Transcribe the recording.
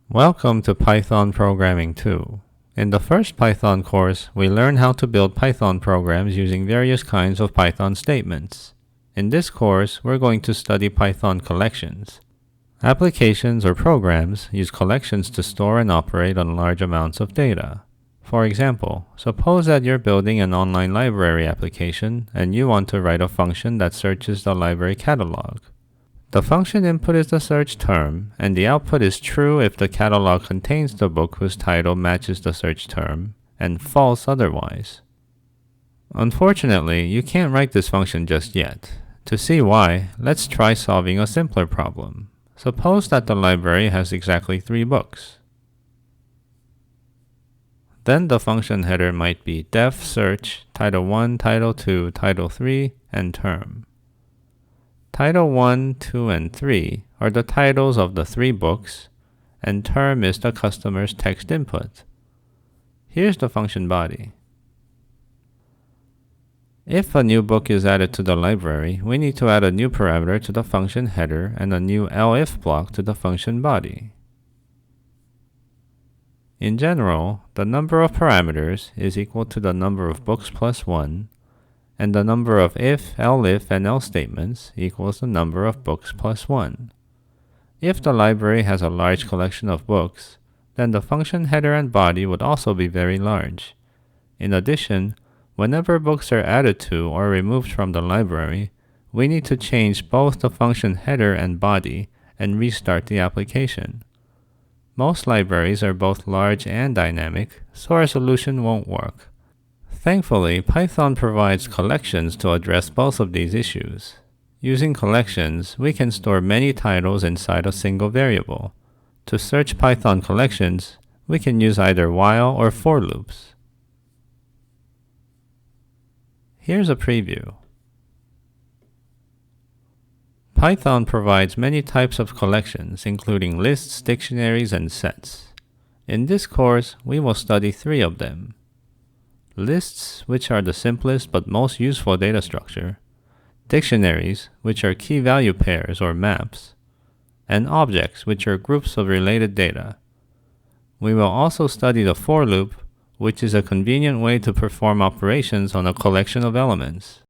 Welcome to Python Programming 2. In the first Python course, we learn how to build Python programs using various kinds of Python statements. In this course, we're going to study Python collections. Applications or programs use collections to store and operate on large amounts of data. For example, suppose that you're building an online library application and you want to write a function that searches the library catalog. The function input is the search term, and the output is true if the catalog contains the book whose title matches the search term, and false otherwise. Unfortunately, you can't write this function just yet. To see why, let's try solving a simpler problem. Suppose that the library has exactly 3 books. Then the function header might be def search title 1, title 2, title 3, and term. Title 1, 2, and 3 are the titles of the 3 books, and term is the customer's text input. Here's the function body. If a new book is added to the library, we need to add a new parameter to the function header and a new elif block to the function body. In general, the number of parameters is equal to the number of books plus 1, and the number of if, elif, and else statements equals the number of books plus 1. If the library has a large collection of books, then the function header and body would also be very large. In addition, whenever books are added to or removed from the library, we need to change both the function header and body and restart the application. Most libraries are both large and dynamic, so our solution won't work. Thankfully, Python provides collections to address both of these issues. Using collections, we can store many titles inside a single variable. To search Python collections, we can use either while or for loops. Here's a preview. Python provides many types of collections, including lists, dictionaries, and sets. In this course, we will study 3 of them. Lists, which are the simplest but most useful data structure, dictionaries, which are key value pairs or maps, and objects, which are groups of related data. We will also study the for loop, which is a convenient way to perform operations on a collection of elements.